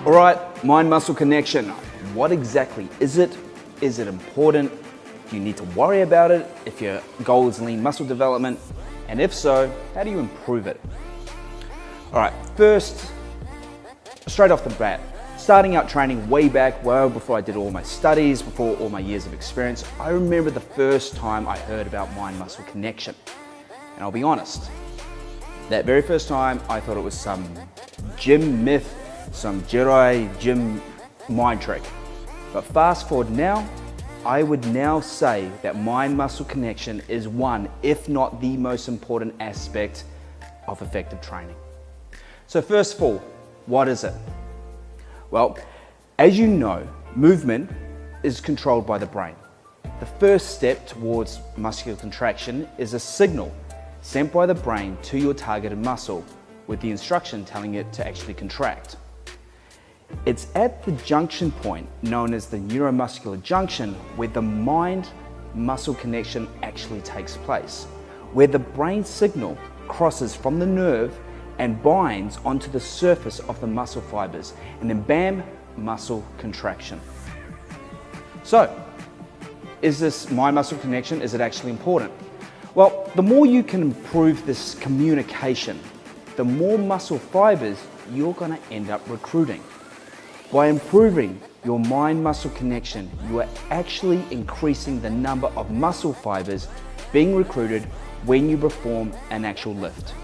All right, mind-muscle connection. What exactly is it? Is it important? Do you need to worry about it if your goal is lean muscle development? And if so, how do you improve it? All right, first, straight off the bat, starting out training way back, well before I did all my studies, before all my years of experience, I remember the first time I heard about mind-muscle connection. And I'll be honest, that very first time I thought it was some gym myth, some Jedi gym mind trick. But fast forward now, I would now say that mind-muscle connection is one, if not the most important aspect of effective training. So first of all, what is it? Well, as you know, movement is controlled by the brain. The first step towards muscular contraction is a signal sent by the brain to your targeted muscle with the instruction telling it to actually contract. It's at the junction point known as the neuromuscular junction where the mind-muscle connection actually takes place, where the brain signal crosses from the nerve and binds onto the surface of the muscle fibers, and then bam, muscle contraction. So, is this mind-muscle connection, is it actually important? Well, the more you can improve this communication, the more muscle fibers you're going to end up recruiting. By improving your mind-muscle connection, you are actually increasing the number of muscle fibers being recruited when you perform an actual lift.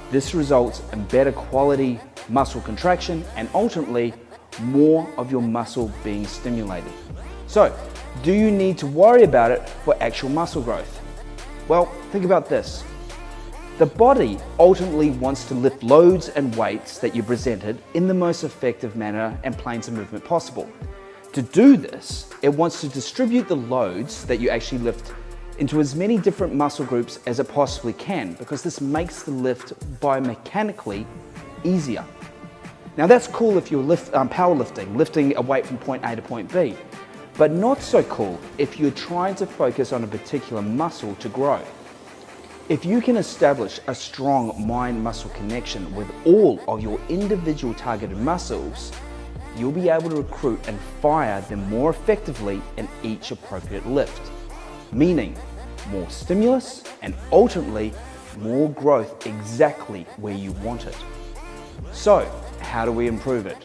This results in better quality muscle contraction and ultimately more of your muscle being stimulated. So, do you need to worry about it for actual muscle growth? Well, think about this. The body ultimately wants to lift loads and weights that you presented in the most effective manner and planes of movement possible. To do this, it wants to distribute the loads that you actually lift into as many different muscle groups as it possibly can, because this makes the lift biomechanically easier. Now that's cool if you're powerlifting, lifting a weight from point A to point B, but not so cool if you're trying to focus on a particular muscle to grow. If you can establish a strong mind-muscle connection with all of your individual targeted muscles, you'll be able to recruit and fire them more effectively in each appropriate lift, meaning more stimulus and ultimately more growth exactly where you want it. So, how do we improve it?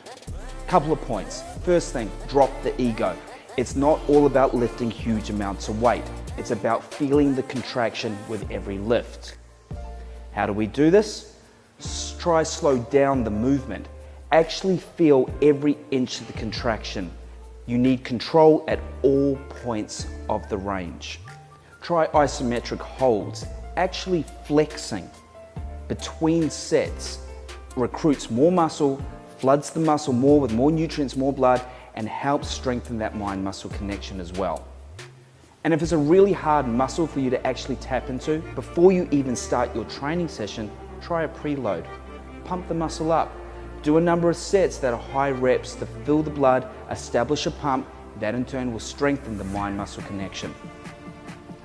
Couple of points. First thing, drop the ego. It's not all about lifting huge amounts of weight. It's about feeling the contraction with every lift. How do we do this? Try slow down the movement. Actually feel every inch of the contraction. You need control at all points of the range. Try isometric holds. Actually flexing between sets recruits more muscle, floods the muscle more with more nutrients, more blood, and helps strengthen that mind-muscle connection as well. And if it's a really hard muscle for you to actually tap into, before you even start your training session, try a preload. Pump the muscle up. Do a number of sets that are high reps to fill the blood, establish a pump, that in turn will strengthen the mind-muscle connection.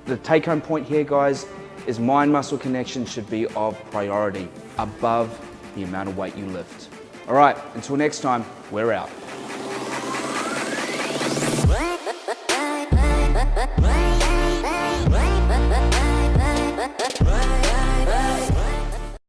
The take-home point here, guys, is mind-muscle connection should be of priority above the amount of weight you lift. All right, until next time, we're out.